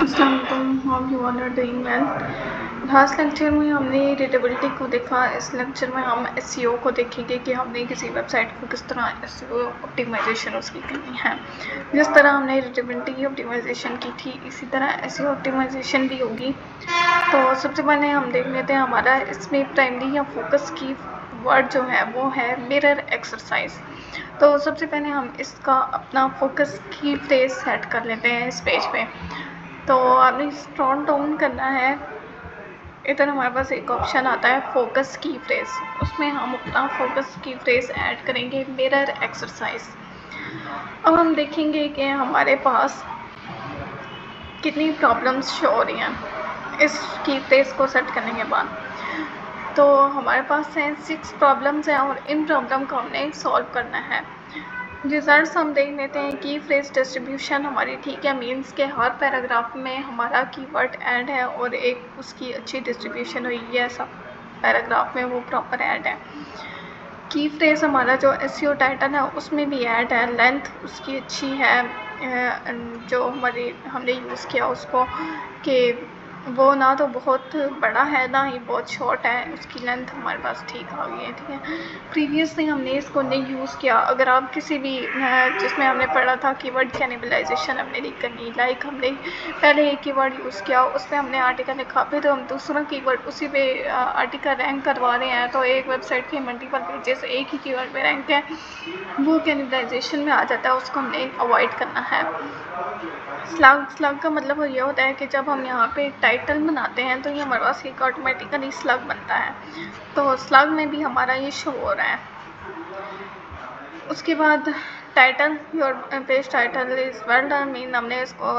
अस्सलाम वालेकुम, hope you all are doing well. Last lecture में हमने रीडेबिलिटी को देखा। इस लेक्चर में हम एसईओ को देखेंगे कि हमने किसी वेबसाइट को किस तरह एसईओ ऑप्टिमाइजेशन उसकी करनी है। जिस तरह हमने रीडेबिलिटी की ऑप्टिमाइजेशन की थी, इसी तरह एसईओ ऑप्टिमाइजेशन भी होगी। तो सबसे पहले हम देख लेते हैं हमारा इसमें प्राइमरी या फोकस की वर्ड जो है वो है मिरर एक्सरसाइज। तो सबसे पहले हम इसका अपना फोकस की फ्रेज सेट कर लेते हैं इस पेज पे। तो आपने स्क्रॉल डाउन करना है, इधर हमारे पास एक ऑप्शन आता है फोकस की फ्रेज, उसमें हम अपना फोकस की फ्रेज ऐड करेंगे मिरर एक्सरसाइज। अब हम देखेंगे कि हमारे पास कितनी प्रॉब्लम्स शो हो रही हैं इस की फ्रेज को सेट करने के बाद। तो हमारे पास हैं 6 प्रॉब्लम्स हैं और इन प्रॉब्लम को हमने सॉल्व करना है। रिजल्ट्स हम देख लेते हैं कि फ्रेज डिस्ट्रीब्यूशन हमारी ठीक है, मीन्स के हर पैराग्राफ में हमारा कीवर्ड ऐड है और एक उसकी अच्छी डिस्ट्रीब्यूशन हुई है, सब पैराग्राफ में वो प्रॉपर ऐड है। की फ्रेज हमारा जो एसईओ टाइटल है उसमें भी ऐड है, लेंथ उसकी अच्छी है, जो हमारी हमने यूज़ किया उसको कि वो ना तो बहुत बड़ा है ना ही बहुत शॉर्ट है, उसकी लेंथ हमारे पास ठीक आ गई है। ठीक है, प्रीवियसली हमने इसको नहीं यूज़ किया। अगर आप किसी भी जिसमें हमने पढ़ा था कीवर्ड कैनिबलाइजेशन हमने नहीं करनी, लाइक हमने पहले एक कीवर्ड यूज़ किया, उस पर हमने आर्टिकल लिखा, फिर हम दूसरा कीवर्ड उसी पे आर्टिकल रैंक करवा रहे हैं, तो एक वेबसाइट के मल्टीपल पेजेस एक ही कीवर्ड पे रैंक है, वो कैनिबलाइजेशन में आ जाता है, उसको हमने अवॉइड करना है। स्लग का मतलब ये होता है कि जब हम यहाँ पे टाइटल बनाते हैं तो ये हमारे पास एक ऑटोमेटिकली स्लग बनता है, तो स्लग में भी हमारा ये शो हो रहा है। उसके बाद title, your page title is well done, mean हमने इसको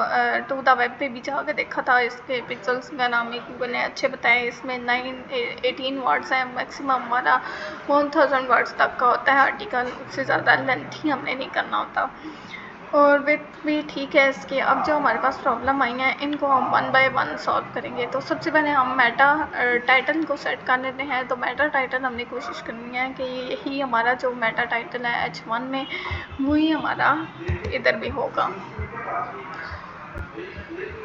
टू द वेब पे भी जाकर देखा था, इसके पिक्सल्स का नाम गूगल ने अच्छे बताए। इसमें 18 वर्ड्स हैं, मैक्सिमम हमारा 1000 वर्ड्स तक का होता है आर्टिकल, उससे ज़्यादा लेंथी हमने नहीं करना होता। और विथ भी ठीक है इसके। अब जो हमारे पास प्रॉब्लम आई हैं इनको हम वन बाय वन सॉल्व करेंगे। तो सबसे पहले हम मेटा टाइटल को सेट कर लेते हैं। तो मेटा टाइटल हमने कोशिश करनी है कि यही हमारा जो मेटा टाइटल है H1 में वही हमारा इधर भी होगा।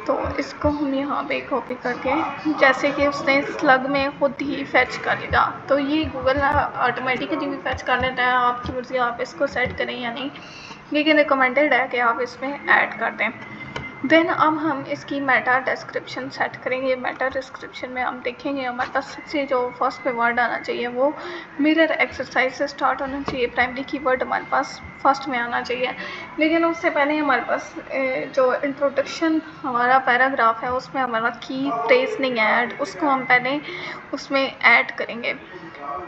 तो इसको हम यहाँ पे कॉपी करके, जैसे कि उसने स्लग में खुद ही फैच कर लिया, तो ये गूगल ऑटोमेटिकली भी फैच कर लेता है। आपकी मर्ज़ी आप इसको सेट करें या नहीं, लेकिन रिकमेंडेड है कि आप इसमें ऐड कर दें। देन अब हम इसकी मेटा डिस्क्रिप्शन सेट करेंगे। मेटा डिस्क्रिप्शन में हम देखेंगे हमारे पास सबसे जो फर्स्ट पे वर्ड आना चाहिए वो मिरर एक्सरसाइज से स्टार्ट होना चाहिए। प्राइमरी कीवर्ड हमारे पास फर्स्ट में आना चाहिए, लेकिन उससे पहले हमारे पास जो इंट्रोडक्शन हमारा पैराग्राफ है उसमें हमारा की फ्रेज नहीं है ऐड, उसको हम पहले उसमें ऐड करेंगे।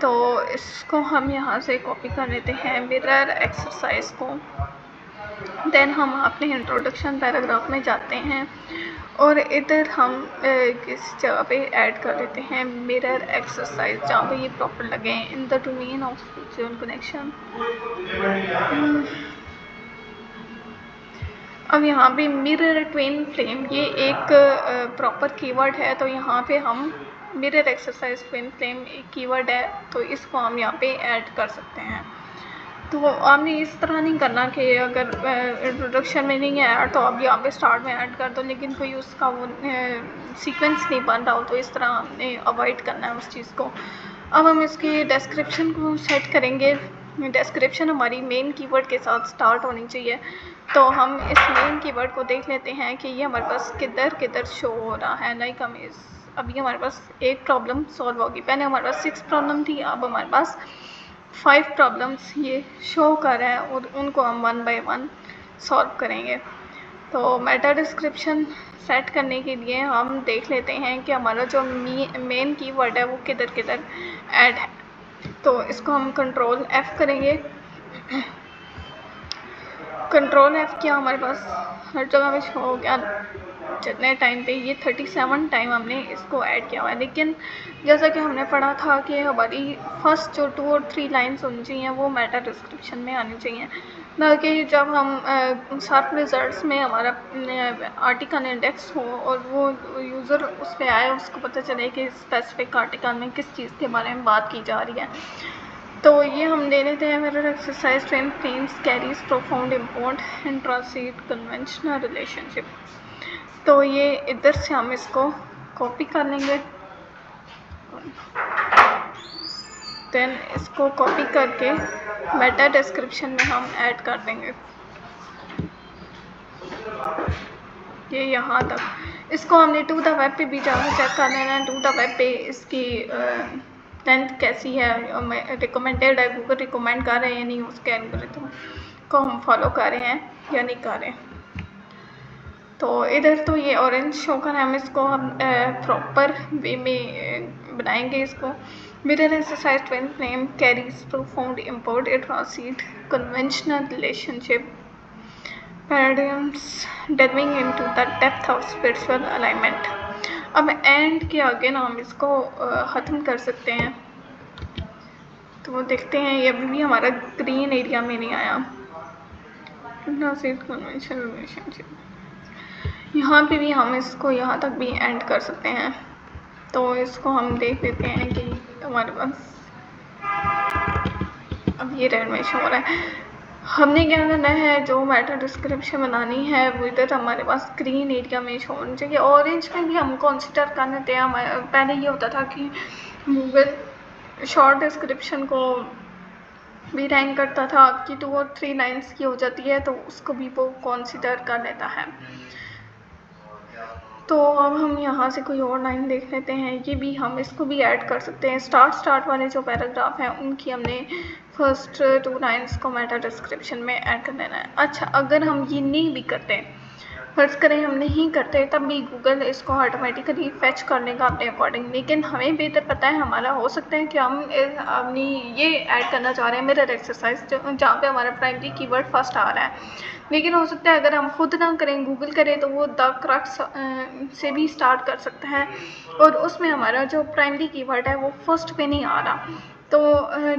तो इसको हम यहाँ से कॉपी कर लेते हैं मिरर एक्सरसाइज को। देन हम अपने इंट्रोडक्शन पैराग्राफ में जाते हैं और इधर हम किस जगह पे ऐड कर लेते हैं मिरर एक्सरसाइज, जहाँ पे ये प्रॉपर लगे in the domain of visual connection. अब यहाँ पे मिरर ट्विन फ्लेम ये एक प्रॉपर कीवर्ड है, तो यहाँ पे हम मिरर एक्सरसाइज ट्विन फ्लेम एक कीवर्ड है, तो इसको हम यहाँ पे ऐड कर सकते हैं। तो आपने इस तरह नहीं करना कि अगर इंट्रोडक्शन में नहीं है ऐड तो आप यहाँ पे स्टार्ट में ऐड कर दो, लेकिन कोई उसका वो सीक्वेंस नहीं बन रहा हो, तो इस तरह हमने अवॉइड करना है उस चीज़ को। अब हम इसकी डिस्क्रिप्शन को सेट करेंगे। डिस्क्रिप्शन हमारी मेन कीवर्ड के साथ स्टार्ट होनी चाहिए। तो हम इस मेन कीवर्ड को देख लेते हैं कि ये हमारे पास किधर किधर शो हो रहा है। लाइक हम इस अभी हमारे पास एक प्रॉब्लम सॉल्व होगी, पहले हमारे पास 6 प्रॉब्लम थी, अब हमारे पास 5 प्रॉब्लम्स ये शो कर रहा है और उनको हम वन बाय वन सॉल्व करेंगे। तो मेटा डिस्क्रिप्शन सेट करने के लिए हम देख लेते हैं कि हमारा जो मेन कीवर्ड है वो किधर किधर ऐड है। तो इसको हम कंट्रोल F करेंगे। कंट्रोल F किया, हमारे पास हर जगह पे शो हो गया। जितने टाइम पे ये 37 टाइम हमने इसको ऐड किया हुआ है, लेकिन जैसा कि हमने पढ़ा था कि हमारी फर्स्ट जो 2 और 3 लाइन्स होनी चाहिए वो मेटा डिस्क्रिप्शन में आनी चाहिए, ना कि जब हम सर्च रिजल्ट्स में हमारा आर्टिकल इंडेक्स हो और वो यूज़र उस पर आए, उसको पता चले कि स्पेसिफिक आर्टिकल में किस चीज़ के बारे में बात की जा रही है। तो ये हम ले लेते हैं mirror exercise twin flames carries profound import intercede conventional relationship. तो ये इधर से हम इसको कॉपी कर लेंगे, देन इसको कॉपी करके मेटा डिस्क्रिप्शन में हम ऐड कर देंगे, ये यहाँ तक। इसको हमने टू द वेब पे भी जाकर चेक कर लेना है, टू द वेब पे इसकी लेंथ कैसी है, रिकमेंडेड है, गूगल रिकमेंड कर रहे हैं या नहीं, उसके एल्गोरिथम को हम फॉलो कर रहे हैं या नहीं कर रहे हैं। तो इधर तो ये ऑरेंज शो कर हम इसको हम प्रॉपर वे में बनाएंगे इसको। Mirror exercise 12 name carries profound import it translate conventional relationship paradigms delving into the depth of spiritual alignment। अब एंड के आगे ना हम इसको ख़त्म कर सकते हैं, तो वो देखते हैं ये अभी भी हमारा ग्रीन एरिया में नहीं आया। कन्वेंशनल रिलेशनशिप यहाँ पे भी हम इसको यहाँ तक भी एंड कर सकते हैं। तो इसको हम देख लेते हैं कि हमारे पास अब ये रेनोवेशन हो रहा है। हमने क्या करना है, जो मेटा डिस्क्रिप्शन बनानी है वो इधर हमारे पास ग्रीन एरिया में शो होनी चाहिए। ऑरेंज में भी हम कंसिडर कर लेते हैं। पहले ये होता था कि गूगल शॉर्ट डिस्क्रिप्शन को भी रैंक करता था, आपकी 2 और 3 लाइन्स की हो जाती है तो उसको भी वो कंसिडर कर लेता है। तो अब हम यहाँ से कोई और लाइन देख लेते हैं, ये भी हम इसको भी ऐड कर सकते हैं। स्टार्ट वाले जो पैराग्राफ हैं उनकी हमने फर्स्ट 2 लाइन्स को मेटा डिस्क्रिप्शन में ऐड कर देना है। अच्छा, अगर हम ये नहीं भी करते, फर्ज करें हम नहीं करते, तब भी गूगल इसको ऑटोमेटिकली फैच कर लेगा अपने अकॉर्डिंग। लेकिन हमें बेहतर पता है, हमारा हो सकता है कि हम अपनी ये ऐड करना चाह रहे हैं मिरर एक्सरसाइज, जहाँ पे हमारा प्राइमरी कीवर्ड फर्स्ट आ रहा है। लेकिन हो सकता है अगर हम खुद ना करें, गूगल करे, तो वो द क्रक्स से भी स्टार्ट कर सकता है और उसमें हमारा जो प्राइमरी कीवर्ड है वो फर्स्ट पे नहीं आ रहा। तो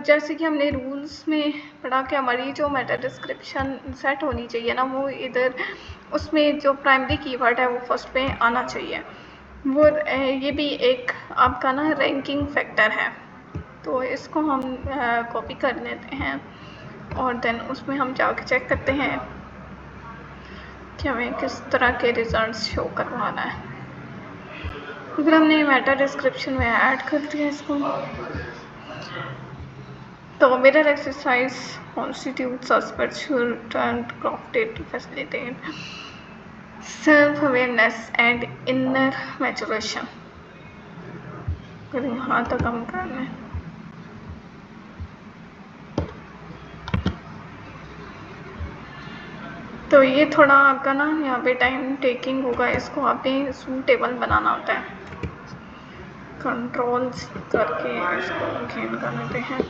जैसे कि हमने रूल्स में पढ़ा कि हमारी जो मेटा डिस्क्रिप्शन सेट होनी चाहिए ना, वो इधर उसमें जो प्राइमरी कीवर्ड है वो फर्स्ट पे आना चाहिए। वो ये भी एक आपका ना रैंकिंग फैक्टर है। तो इसको हम कॉपी कर लेते हैं और देन उसमें हम जाके चेक करते हैं कि हमें किस तरह के रिजल्ट्स शो करवाना है। अगर हमने मेटा डिस्क्रिप्शन में ऐड कर दिया इसको, तो mirror exercise constitutes a spiritual and crafted to facilitate self-awareness and inner maturation। यहाँ तक हम करना है। तो ये थोड़ा आपका ना यहाँ पे टाइम टेकिंग होगा, इसको आपने सूटेबल बनाना होता है। कंट्रोल्स करके इसको गेन कर लेते हैं।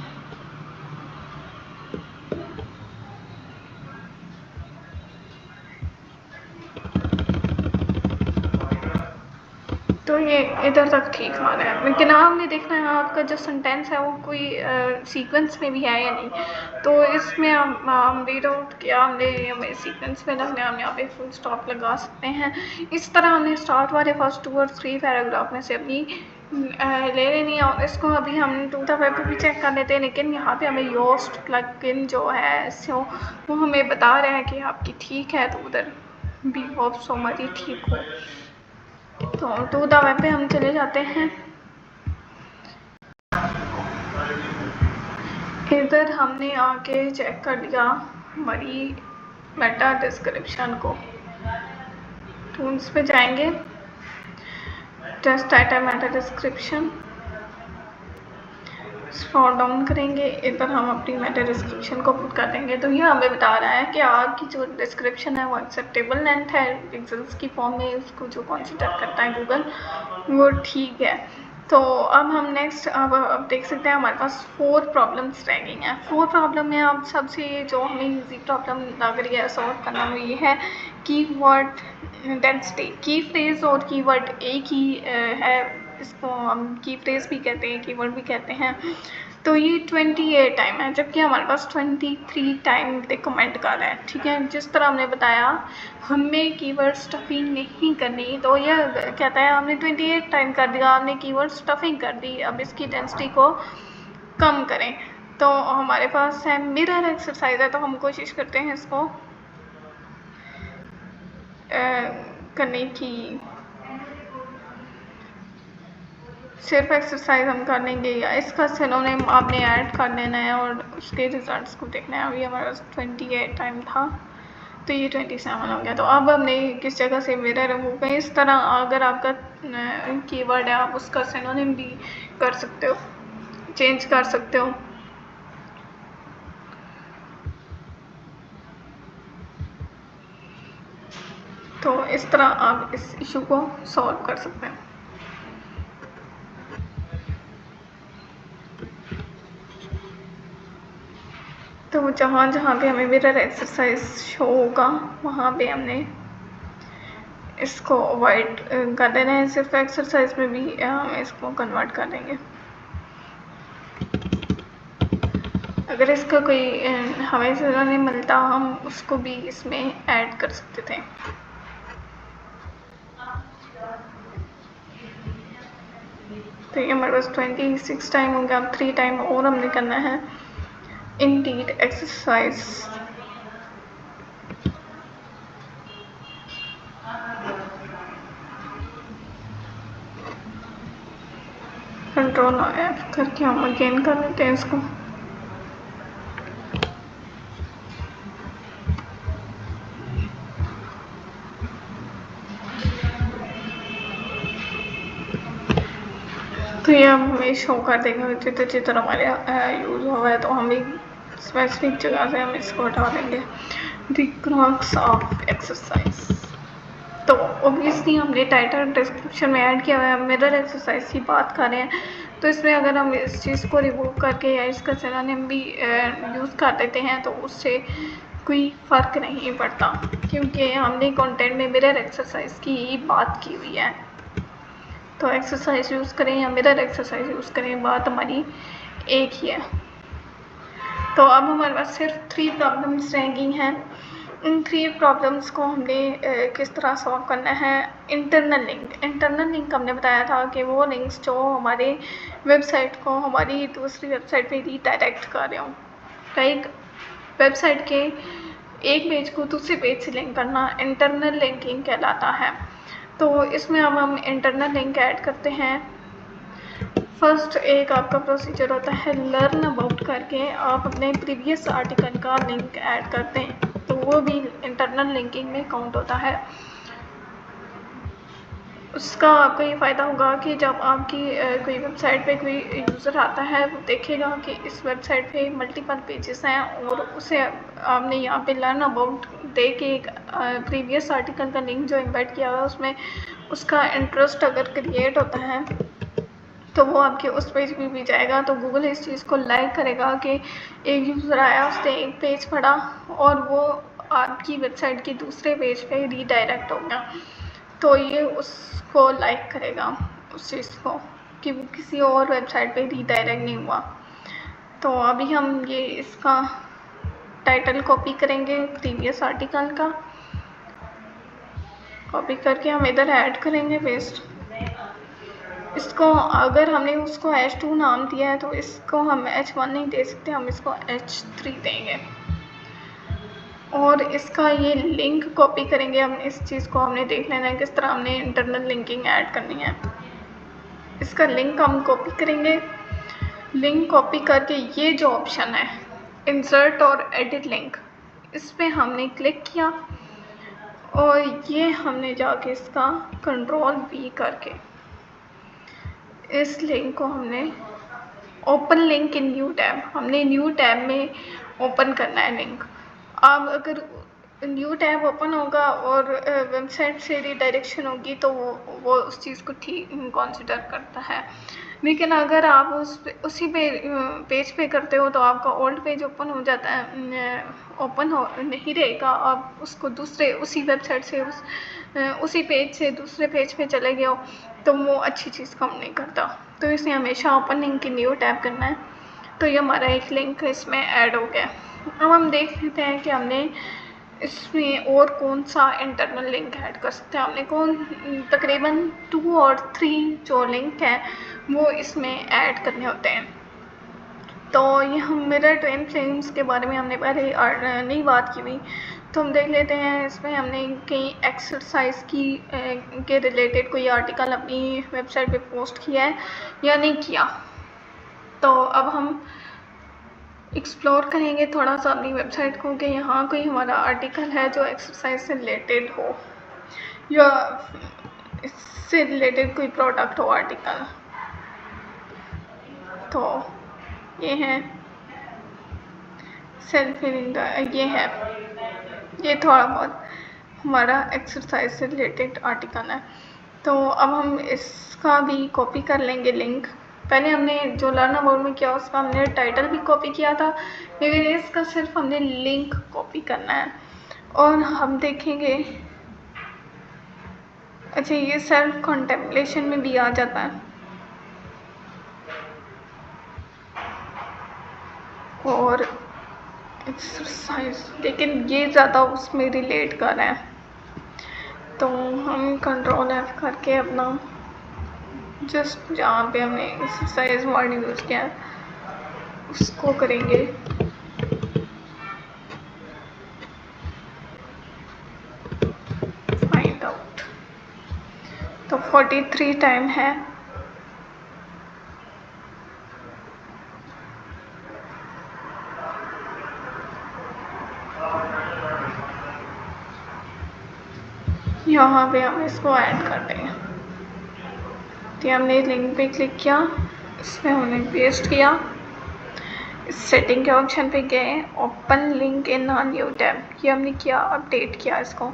तो ये इधर तक ठीक आ रहा है, लेकिन आपने देखना है आपका जो सेंटेंस है वो कोई सीक्वेंस में भी है या नहीं। तो इसमें हम रीड आउट किया, हमने सीक्वेंस में लगना है, हम यहाँ पे फुल स्टॉप लगा सकते हैं। इस तरह हमने स्टार्ट वाले फर्स्ट 2 और 3 पैराग्राफ में से अपनी ले लेनी है। और इसको अभी हम टू द वेब पे भी चेक कर लेते हैं, लेकिन यहाँ पे हमें योस्ट प्लगइन जो है सो वो हमें बता रहा है कि आपकी ठीक है, तो उधर भी होप सो हमारी ठीक हो। तो टू द वेब पे हम चले जाते हैं। इधर हमने आके चेक कर लिया हमारी मेटा डिस्क्रिप्शन को। टूल्स पे जाएंगे, just type Meta description, scroll down करेंगे, इधर हम अपनी मेटा डिस्क्रिप्शन को पुट कर देंगे। तो ये हमें बता रहा है कि आपकी जो डिस्क्रिप्शन है वो एक्सेप्टेबल लेंथ है, पिक्सेल्स की फॉर्म में उसको जो कंसीडर करता है गूगल, वो ठीक है। तो अब हम नेक्स्ट अब देख सकते हैं हमारे पास 4 प्रॉब्लम्स रह गई हैं। 4 प्रॉब्लम में अब सबसे जो हमें ईजी प्रॉब्लम लग रही है सॉल्व करना, वो ये है कीवर्ड डेंसिटी। की फ्रेज और कीवर्ड एक ही है, इसको हम की फ्रेज भी कहते हैं, कीवर्ड भी कहते हैं। तो ये 28 टाइम है, जबकि हमारे पास 23 टाइम रिकमेंड कर रहा है। ठीक है, जिस तरह हमने बताया हमें कीवर्ड स्टफिंग नहीं करनी, तो यह कहता है हमने 28 टाइम कर दिया, हमने कीवर्ड स्टफिंग कर दी, अब इसकी डेंसिटी को कम करें। तो हमारे पास है मिरर एक्सरसाइज है, तो हम कोशिश करते हैं इसको करने की, सिर्फ एक्सरसाइज हम कर लेंगे या इसका सिनोनिम आपने ऐड कर लेना है और उसके रिजल्ट्स को देखना है। अभी हमारे पास 28 टाइम था तो ये 27 हो गया। तो अब हमने किस जगह से मिरर रिमूव करें। इस तरह अगर आपका कीवर्ड है आप उसका सिनोनिम भी कर सकते हो, चेंज कर सकते हो। तो इस तरह आप इस इशू को सॉल्व कर सकते हैं। तो जहाँ जहाँ पे हमें मिरर एक्सरसाइज शो होगा वहाँ पे हमने इसको अवॉइड कर देना है। सिर्फ एक्सरसाइज में भी हम इसको कन्वर्ट कर देंगे। अगर इसका कोई हमें ज़रा नहीं मिलता हम उसको भी इसमें ऐड कर सकते थे। तो ये हमारे पास 26 टाइम हो गया। अब 3 टाइम और हमने करना है इंडीड एक्सरसाइज। कंट्रोल F करके हम अगेन कर लेते हैं इसको। तो ये अब हमें शो कर देंगे जितना जितना हमारे यूज़ हुआ है। तो हम एक स्पेसिफिक जगह से हम इसको हटा देंगे, द क्रक्स ऑफ एक्सरसाइज। तो ओबियसली हमने टाइटल डिस्क्रिप्शन में ऐड किया हुआ है, मिरर एक्सरसाइज की बात कर रहे हैं। तो इसमें अगर हम इस चीज़ को रिमूव करके या इसका सिनोनिम भी यूज़ कर देते हैं तो उससे कोई फ़र्क नहीं पड़ता, क्योंकि हमने कंटेंट में मिरर एक्सरसाइज की ही बात की हुई है। तो एक्सरसाइज यूज़ करें या मिरर एक्सरसाइज यूज़ करें, बात हमारी एक ही है। तो अब हमारे पास सिर्फ 3 प्रॉब्लम्स रह गई हैं। इन 3 प्रॉब्लम्स को हमने किस तरह सॉल्व करना है। इंटरनल लिंक हमने बताया था कि वो लिंक्स जो हमारे वेबसाइट को हमारी दूसरी वेबसाइट पे रीडायरेक्ट कर रहे हों। लाइक वेबसाइट के एक पेज को दूसरे पेज से लिंक करना इंटरनल लिंकिंग कहलाता है। तो इसमें अब हम इंटरनल लिंक ऐड करते हैं। फर्स्ट एक आपका प्रोसीजर होता है लर्न अबाउट करके आप अपने प्रीवियस आर्टिकल का लिंक ऐड करते हैं, तो वो भी इंटरनल लिंकिंग में काउंट होता है। उसका आपको ये फ़ायदा होगा कि जब आपकी कोई वेबसाइट पे कोई यूज़र आता है वो देखेगा कि इस वेबसाइट पे मल्टीपल पेजेस हैं और उसे आपने यहाँ पे लर्न अबाउट दे के एक प्रीवियस आर्टिकल का लिंक जो एम्बेड किया हुआ है उसमें उसका इंटरेस्ट अगर क्रिएट होता है तो वो आपके उस पेज पे भी जाएगा। तो गूगल इस चीज़ को लाइक करेगा कि एक यूज़र आया, उसने एक पेज पढ़ा और वो आपकी वेबसाइट के दूसरे पेज पे रीडायरेक्ट हो गया, तो ये उसको लाइक करेगा उस चीज़ को कि वो किसी और वेबसाइट पे रीडायरेक्ट नहीं हुआ। तो अभी हम ये इसका टाइटल कॉपी करेंगे प्रीवियस आर्टिकल का, कॉपी करके हम इधर ऐड करेंगे पेस्ट। इसको अगर हमने उसको H2 नाम दिया है तो इसको हम H1 नहीं दे सकते, हम इसको H3 देंगे। और इसका ये लिंक कॉपी करेंगे हम। इस चीज़ को हमने देख लेना है किस तरह हमने इंटरनल लिंकिंग ऐड करनी है। इसका लिंक हम कॉपी करेंगे। लिंक कॉपी करके ये जो ऑप्शन है इंसर्ट और एडिट लिंक, इस पर हमने क्लिक किया और ये हमने जाके इसका Ctrl+V करके इस लिंक को हमने open link in new tab, हमने न्यू टैब में ओपन करना है लिंक। अब अगर न्यू टैब ओपन होगा और वेबसाइट से रीडायरेक्शन होगी तो वो उस चीज़ को ठीक कंसिडर करता है। लेकिन अगर आप उसी पेज पे करते हो तो आपका ओल्ड पेज ओपन हो जाता है, ओपन हो नहीं रहेगा। आप उसको दूसरे उसी वेबसाइट से उसी पेज से दूसरे पेज पे चले गए हो तो वो अच्छी चीज़ काम नहीं करता। तो इसलिए हमेशा ओपन लिंक की न्यू टैब करना है। तो ये हमारा एक लिंक इसमें ऐड हो गया। अब हम देख लेते हैं कि हमने इसमें और कौन सा इंटरनल लिंक ऐड कर सकते हैं। हमने तकरीबन 2 और 3 जो लिंक हैं वो इसमें ऐड करने होते हैं। तो ये हम मिरर ट्विन फ्लेम्स के बारे में हमने पहले नहीं बात की हुई, तो हम देख लेते हैं इसमें हमने कई एक्सरसाइज की के रिलेटेड कोई आर्टिकल अपनी वेबसाइट पे पोस्ट किया है या नहीं किया। तो अब हम एक्सप्लोर करेंगे थोड़ा सा अपनी वेबसाइट को कि यहाँ कोई हमारा आर्टिकल है जो एक्सरसाइज से रिलेटेड हो या इससे रिलेटेड कोई प्रोडक्ट हो आर्टिकल। तो ये है सेल्फ हीलिंग, ये है, ये थोड़ा बहुत हमारा एक्सरसाइज से रिलेटेड आर्टिकल है। तो अब हम इसका भी कॉपी कर लेंगे लिंक। पहले हमने जो लर्न अबाउट में किया उसका हमने टाइटल भी कॉपी किया था, लेकिन इसका सिर्फ हमने लिंक कॉपी करना है। और हम देखेंगे, अच्छा ये सेल्फ कॉन्टेम्पलेशन में भी आ जाता है और एक्सरसाइज, लेकिन ये ज़्यादा उसमें रिलेट कर रहे हैं। तो हम कंट्रोल F करके अपना जस्ट जहाँ पे हमने एक्सरसाइज वर्ड यूज़ किया है उसको करेंगे। फाइंड आउट, तो 43 टाइम है। यहाँ पे हम इसको ऐड कर देंगे। तो हमने लिंक पे क्लिक किया, इसमें हमने पेस्ट किया, सेटिंग के ऑप्शन पे गए, open link in new tab, ये हमने किया, अपडेट किया इसको।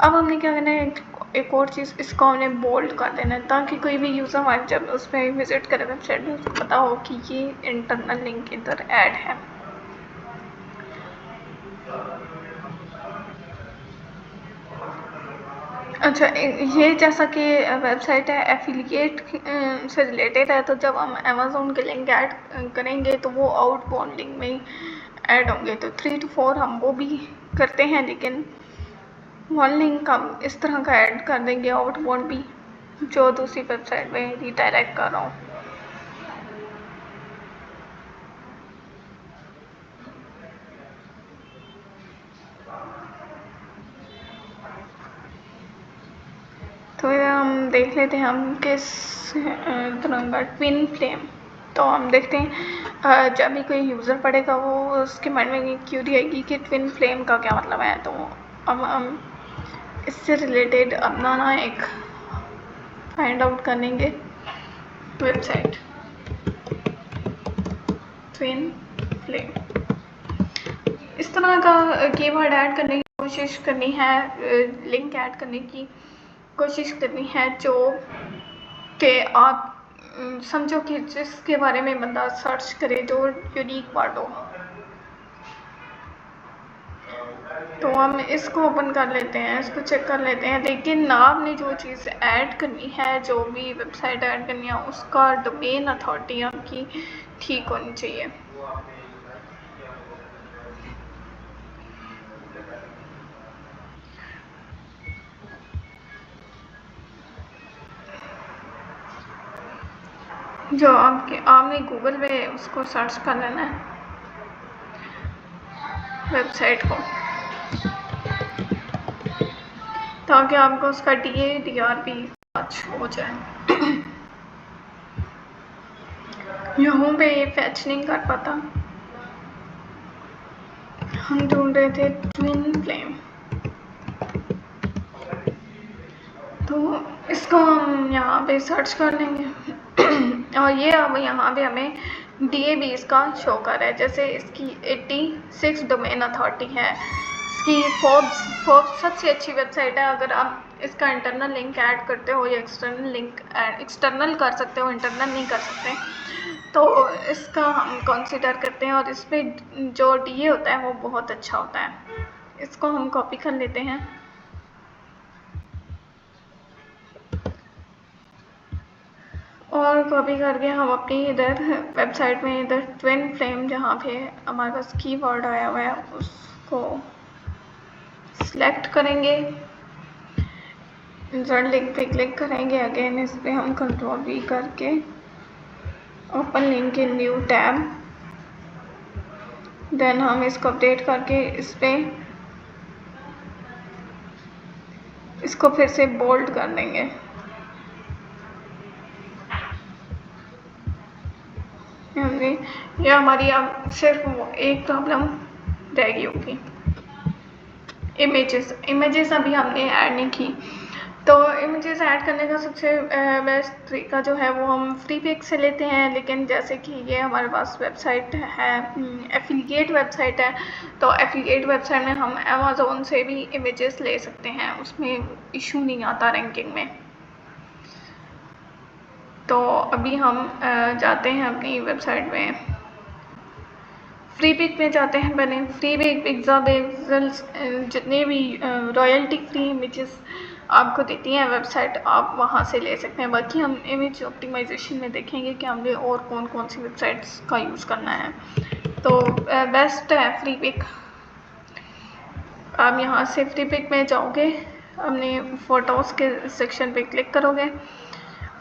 अब हमने क्या करना है, एक और चीज़, इसको हमने बोल्ड कर देना है ताकि कोई भी यूज़र हमारे जब उस पर विजिट करे वेबसाइट में उसको पता हो कि ये इंटरनल लिंक इधर ऐड है। अच्छा, ये जैसा कि वेबसाइट है एफिलिएट से रिलेटेड है, तो जब हम अमेज़ोन के लिंक ऐड करेंगे तो वो आउटबाउंड लिंक में ही ऐड होंगे। तो 3 to 4 हम वो भी करते हैं, लेकिन वन लिंक हम इस तरह का ऐड कर देंगे आउटबाउंड भी, जो दूसरी वेबसाइट में रिडायरेक्ट कर रहा हूँ। तो हम देख लेते हैं हम किस तरह का ट्विन फ्लेम। तो हम देखते हैं जब भी कोई यूज़र पढ़ेगा वो उसके माइंड में क्यूरी आएगी कि ट्विन फ्लेम का क्या मतलब है। तो अब हम इससे रिलेटेड अपना ना एक फाइंड आउट करेंगे वेबसाइट ट्विन फ्लेम। इस तरह का कीवर्ड ऐड करने की कोशिश करनी है, लिंक ऐड करने की कोशिश करनी है जो कि आप समझो कि जिसके बारे में बंदा सर्च करे, जो यूनिक वर्ड हो। तो हम इसको ओपन कर लेते हैं, इसको चेक कर लेते हैं, लेकिन आपने जो चीज़ ऐड करनी है, जो भी वेबसाइट ऐड करनी है, उसका डोमेन अथॉरिटी आपकी ठीक होनी चाहिए। जो आपने गूगल पे उसको सर्च कर लेना है वेबसाइट को, ताकि आपको उसका DADRP हो जाए। यहाँ पे ये फैच नहीं कर पाता, हम ढूंढ रहे थे ट्विन फ्लेम। तो इसको हम यहाँ पे सर्च कर लेंगे और ये अब यहाँ पे हमें DABs का शो कर रहा है। जैसे इसकी 86 डोमेन अथॉरिटी है, इसकी फोर्ब्स सबसे अच्छी वेबसाइट है। अगर आप इसका इंटरनल लिंक ऐड करते हो या एक्सटर्नल लिंक एक्सटर्नल कर सकते हो, इंटरनल नहीं कर सकते, तो इसका हम कंसीडर करते हैं। और इस पर जो DA होता है वो बहुत अच्छा होता है। इसको हम कॉपी कर लेते हैं और कॉपी करके हम अपनी इधर वेबसाइट में इधर ट्विन फ्लेम जहाँ पे हमारे पास कीवर्ड आया हुआ है उसको सिलेक्ट करेंगे, इंसर्ट लिंक पे क्लिक करेंगे। अगेन इस पर हम कंट्रोल V करके open link in new tab, then हम इसको अपडेट करके इस पर इसको फिर से बोल्ड कर देंगे। हमने ये हमारी अब सिर्फ एक प्रॉब्लम रहेगी होगी, इमेजेस अभी हमने ऐड नहीं की। तो इमेजेस ऐड करने का सबसे बेस्ट तरीका जो है वो हम फ्री पिक से लेते हैं, लेकिन जैसे कि ये हमारे पास वेबसाइट है, एफिलिएट वेबसाइट है, तो एफिलिएट वेबसाइट में हम अमेज़न से भी इमेजेस ले सकते हैं, उसमें इशू नहीं आता रैंकिंग में। तो अभी हम जाते हैं अपनी वेबसाइट में, फ्री पिक में जाते हैं। पहले फ्री पिक, पिक्साबेल्स, जितने भी रॉयल्टी फ्री इमेजेस आपको देती हैं वेबसाइट, आप वहाँ से ले सकते हैं। बाकी हम इमेज ऑप्टिमाइजेशन में देखेंगे कि हमने और कौन कौन सी वेबसाइट्स का यूज़ करना है। तो बेस्ट है फ्री पिक। आप यहाँ से फ्री पिक में जाओगे, अपने फ़ोटोज़ के सेक्शन पे क्लिक करोगे,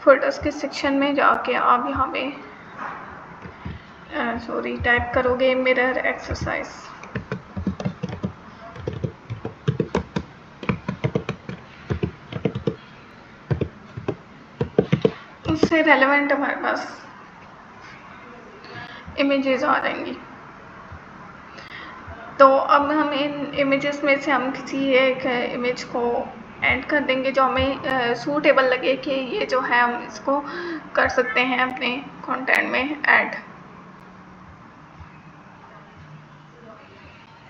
फ़ोटोज़ के सेक्शन में जाके आप यहाँ पे टाइप करोगे मिरर एक्सरसाइज। उससे रेलेवेंट हमारे पास इमेजेस आ जाएंगी। तो अब हम इन इमेजेस में से हम किसी एक इमेज को ऐड कर देंगे जो हमें सूटेबल लगे कि ये जो है हम इसको कर सकते हैं अपने कंटेंट में ऐड।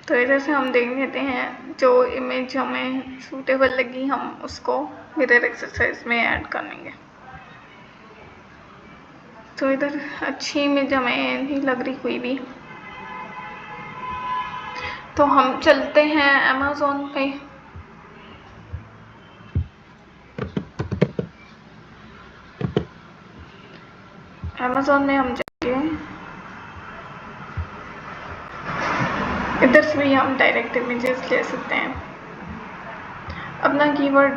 तो इधर से हम देख लेते हैं जो इमेज हमें सूटेबल लगी, हम उसको मिरर एक्सरसाइज में ऐड कर लेंगे। तो इधर अच्छी इमेज हमें नहीं लग रही कोई भी, तो हम चलते हैं अमेज़न पे। अमेज़न में हम जाएंगे, इधर से भी हम डायरेक्ट इमेजेस ले सकते हैं। अपना कीवर्ड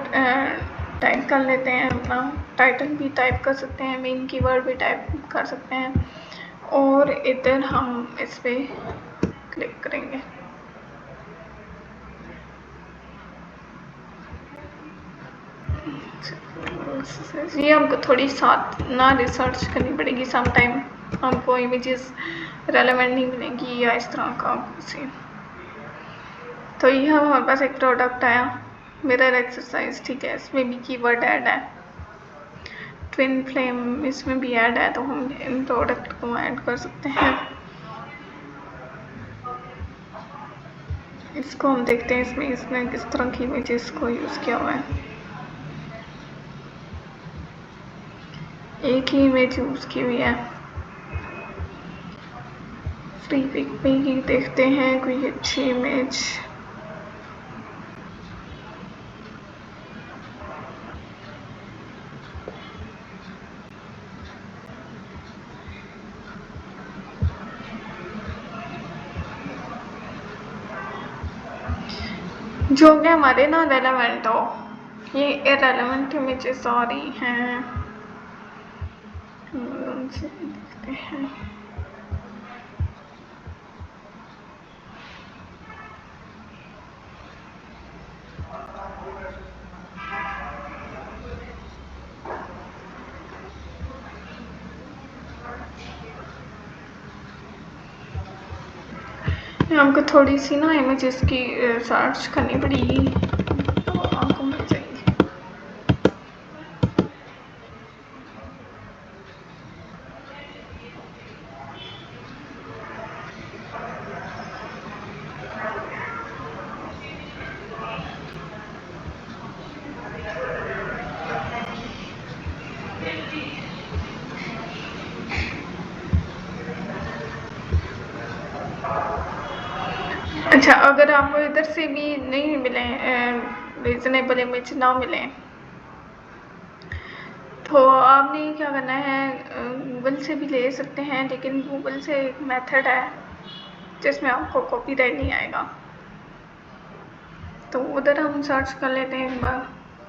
टाइप कर लेते हैं, अपना टाइटल भी टाइप कर सकते हैं, मेन कीवर्ड भी टाइप कर सकते हैं, और इधर हम इस पे क्लिक करेंगे। ये हमको थोड़ी साथ ना रिसर्च करनी पड़ेगी, सम टाइम हमको इमेजेस रेलेवेंट नहीं मिलेंगी या इस तरह का कुछ। तो ये हमारे पास एक प्रोडक्ट आया मिरर एक्सरसाइज, ठीक है, इसमें भी कीवर्ड ऐड है, ट्विन फ्लेम इसमें भी ऐड है, तो हम इन प्रोडक्ट को ऐड कर सकते हैं। इसको हम देखते हैं इसमें किस तरह की इमेजेस को यूज़ किया हुआ है। एक ही इमेज यूज़ की हुई है। फ्री पिक पे ही देखते हैं कोई अच्छी इमेज। जो कि हमारे ना रेलेवेंट हो, ये इरेलेवेंट इमेजेस आ रही हैं, उनसे देखते हैं। हमको थोड़ी सी ना इमेजेस की सर्च करनी पड़ेगी, तो आपको मिल जाएगी। अच्छा, अगर आपको इधर से भी नहीं मिले, रीज़नेबल इमेज ना मिले, तो आपने क्या करना है, गूगल से भी ले सकते हैं, लेकिन गूगल से एक मेथड है जिसमें आपको कॉपीराइट नहीं आएगा। तो उधर हम सर्च कर लेते हैं एक बार,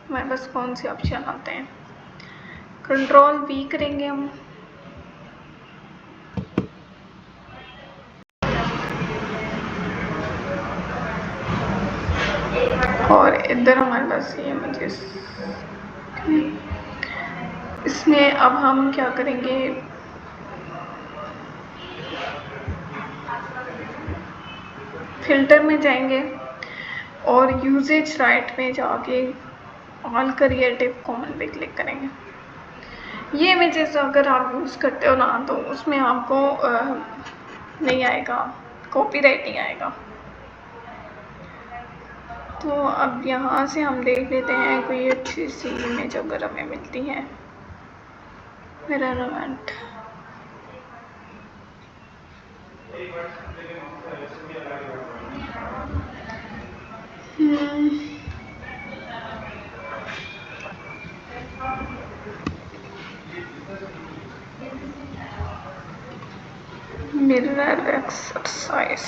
हमारे पास कौन से ऑप्शन आते हैं। कंट्रोल V करेंगे हम, और इधर हमारे पास ये इमेजेस, इसमें अब हम क्या करेंगे, फिल्टर में जाएंगे और यूजेज राइट में जाके ऑल क्रिएटिव कॉमन पे क्लिक करेंगे। ये इमेजेस अगर आप यूज़ करते हो ना तो उसमें आपको नहीं आएगा, कॉपीराइट नहीं आएगा। तो अब यहाँ से हम देख लेते हैं कोई अच्छी सी इमेज अगर हमें मिलती है। मेरा रोमांट मिरर एक्सरसाइज,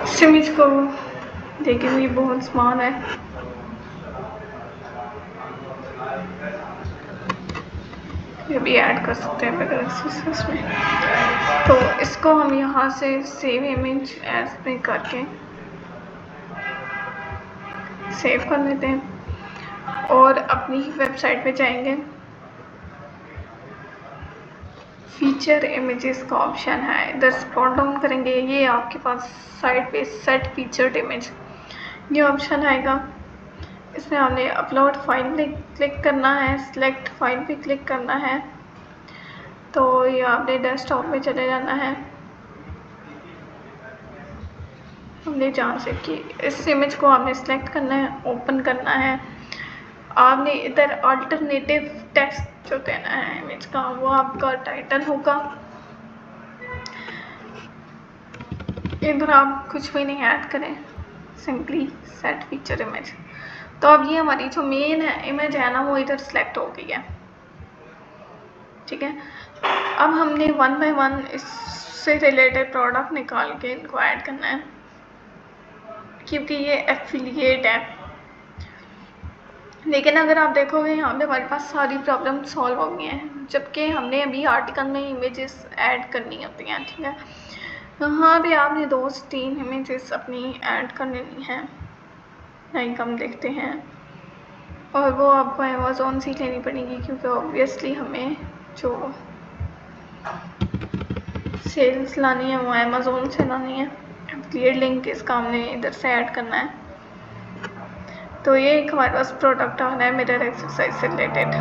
इस इमेज को देखें ये बहुत स्मॉल है, ये भी ऐड कर सकते हैं मिरर एक्सरसाइज में। तो इसको हम यहाँ से सेव इमेज एज पे करके सेव कर लेते हैं और अपनी वेबसाइट पे जाएंगे। फीचर इमेजेस का ऑप्शन है, इधर स्क्रॉल डाउन करेंगे, ये आपके पास साइड पे सेट फीचर्ड इमेज ये ऑप्शन आएगा। इसमें हमने अपलोड फाइल पे क्लिक करना है, सिलेक्ट फाइल पे क्लिक करना है। तो ये आपने डेस्कटॉप में चले जाना है, हमने जहाँ से कि इस इमेज को आपने सेलेक्ट करना है, ओपन करना है। आपने इधर अल्टरनेटिव टेक्स्ट जो देना है इमेज का, वो आपका टाइटल होगा। इधर आप कुछ भी नहीं ऐड करें, सिंपली सेट फीचर इमेज। तो अब ये हमारी जो मेन है इमेज है ना वो इधर सेलेक्ट हो गई है, ठीक है। अब हमने 1 बाय 1 इससे रिलेटेड प्रोडक्ट निकाल के इनको ऐड करना है, क्योंकि ये एफिलिएट है। लेकिन अगर आप देखोगे यहाँ पे हमारे पास सारी प्रॉब्लम सॉल्व हो गई हैं, जबकि हमने अभी आर्टिकल में इमेजेस ऐड करनी होती हैं, ठीक है। यहाँ पे आपने 2 से 3 इमेजेस अपनी ऐड कर लेनी है, लाइक हम देखते हैं। और वो आपको अमेज़ॉन से लेनी पड़ेगी, क्योंकि ऑब्वियसली हमें जो सेल्स लानी है वो अमेज़ॉन से लानी है। एफिलिएट लिंक इसका हमने इधर से ऐड करना है। तो ये एक हमारे पास प्रोडक्ट आ रहा है मिरर एक्सरसाइज से रिलेटेड।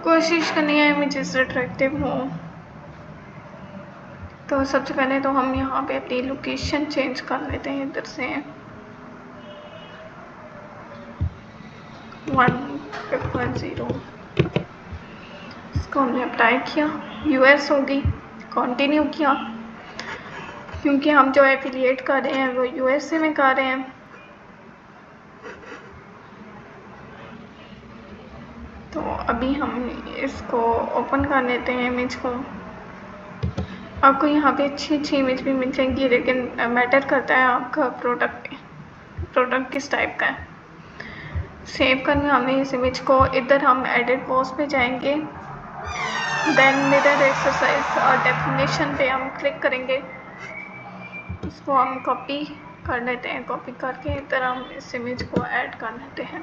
कोशिश करनी है इमेजेस अट्रैक्टिव हो। तो सबसे पहले तो हम यहाँ पे अपनी लोकेशन चेंज कर लेते हैं, इधर से 100 इसको हमने अप्लाई किया, यूएस होगी, कंटिन्यू किया, क्योंकि हम जो एफिलिएट कर रहे हैं वो यूएसए में कर रहे हैं। तो अभी हम इसको ओपन कर लेते हैं इमेज को। आपको यहाँ पे अच्छी इमेज भी मिल जाएंगी, लेकिन मैटर करता है आपका प्रोडक्ट किस टाइप का है। सेव करने हमने इस इमेज को, इधर हम एडिट पोस्ट पे जाएंगे, देन मिरर एक्सरसाइज और डेफिनेशन पे हम क्लिक करेंगे। इसको हम कॉपी कर लेते हैं, कॉपी करके इधर हम इस इमेज को ऐड कर लेते हैं।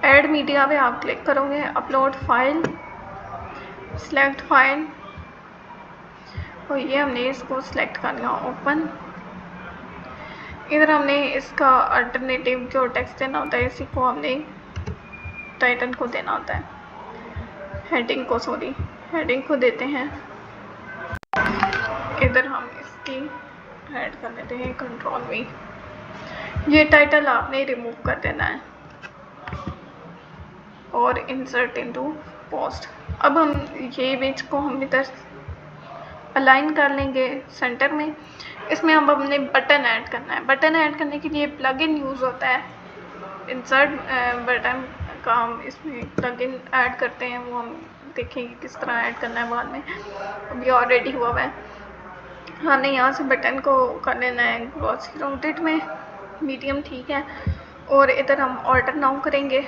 ऐड मीडिया पे आप क्लिक करोगे, अपलोड फाइल, सिलेक्ट फाइल, और ये हमने इसको सिलेक्ट कर लिया, ओपन। इधर हमने इसका अल्टरनेटिव जो टेक्स्ट देना होता है, इसी को हमने टाइटल को देना होता है, हेडिंग को देते हैं। इधर हम इसकी ऐड कर लेते हैं कंट्रोल V। ये टाइटल आपने रिमूव कर देना है और इंसर्ट इनटू पोस्ट। अब हम ये इमेज को हम इधर अलाइन कर लेंगे सेंटर में। इसमें हम अपने बटन ऐड करना है। बटन ऐड करने के लिए प्लगइन यूज़ होता है, इंसर्ट बटन का हम इसमें प्लगइन ऐड करते हैं, वो हम देखेंगे किस तरह ऐड करना है बाद में, अभी ऑलरेडी हुआ है। हमने यहाँ से बटन को कर लेना है ग्लॉसी राउटेड में, मीडियम, ठीक है। और इधर हम ऑर्डर नाउ करेंगे।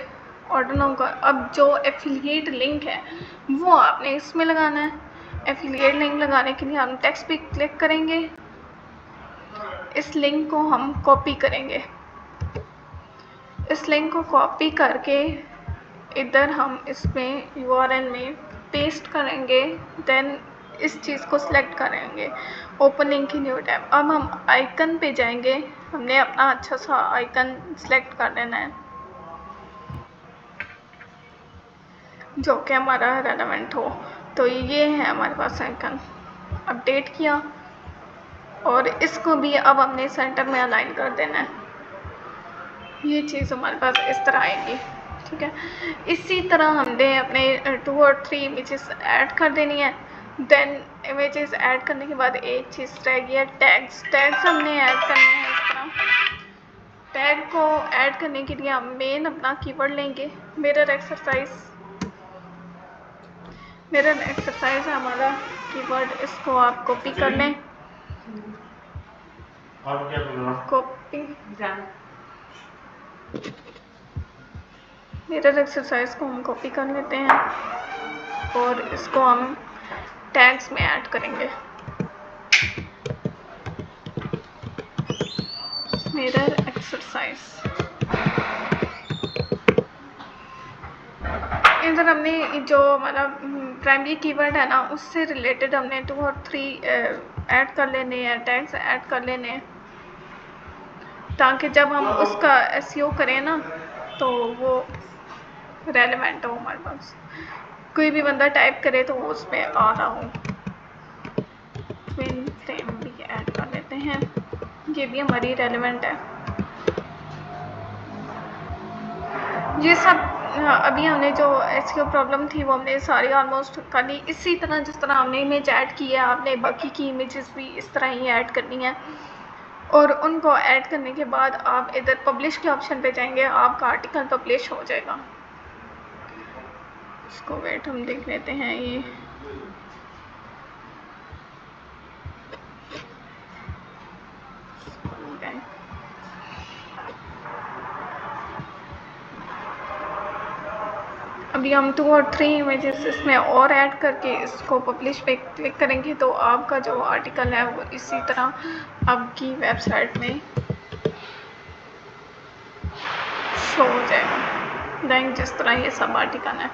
ऑर्डर नाउ का अब जो एफिलिएट लिंक है वो आपने इसमें लगाना है। एफिलिएट लिंक लगाने के लिए हम टेक्स्ट पे क्लिक करेंगे, इस लिंक को हम कॉपी करेंगे। इस लिंक को कॉपी करके इधर हम इसमें URL में पेस्ट करेंगे। देन इस चीज़ को सिलेक्ट करेंगे, ओपन लिंक की न्यू टैब। अब हम आइकन पे जाएंगे, हमने अपना अच्छा सा आइकन सिलेक्ट कर लेना है जो कि हमारा रेलेवेंट हो। तो ये है हमारे पास आइकन, अपडेट किया और इसको भी अब हमने सेंटर में अलाइन कर देना है। ये चीज़ हमारे पास इस तरह आएगी, ठीक है। इसी तरह हमने अपने 2 और 3 इमेजेस ऐड कर देनी है। देन इमेजेस ऐड करने के बाद एक चीज़ रह गई है टैग्स। टैग्स हमने ऐड करने हैं इस तरह। टैग को ऐड करने के लिए हम मेन अपना कीवर्ड लेंगे, मिरर एक्सरसाइज है हमारा कीवर्ड। इसको आप कॉपी कर लें, कॉपी मिरर एक्सरसाइज को हम कॉपी कर लेते हैं और इसको हम टैग्स में ऐड करेंगे। मिरर एक्सरसाइज, इधर हमने जो हमारा प्राइमरी कीवर्ड है ना उससे रिलेटेड हमने 2 और 3 ऐड कर लेने हैं, टैग्स ऐड कर लेने हैं, ताकि जब हम उसका SEO करें ना तो वो रेलेवेंट हो हमारे पास, कोई भी बंदा टाइप करे तो वो उसमें आ रहा हो। ट्विन फ्रेम भी ऐड कर लेते हैं, ये भी हमारी रेलेवेंट है। ये सब अभी हमने जो SEO प्रॉब्लम थी वो हमने सारी ऑलमोस्ट कर ली। इसी तरह जिस तरह हमने इमेज ऐड की है, आपने बाकी की इमेजेस भी इस तरह ही ऐड करनी है। और उनको ऐड करने के बाद आप इधर पब्लिश के ऑप्शन पे जाएंगे, आपका आर्टिकल पब्लिश हो जाएगा। इसको वेट हम देख लेते हैं। ये अभी हम 2 और 3 इमेजेस इसमें और ऐड करके इसको पब्लिश पे क्लिक करेंगे तो आपका जो आर्टिकल है वो इसी तरह आपकी वेबसाइट में शो हो जाएगा। देन जिस तरह ये सब आर्टिकल है।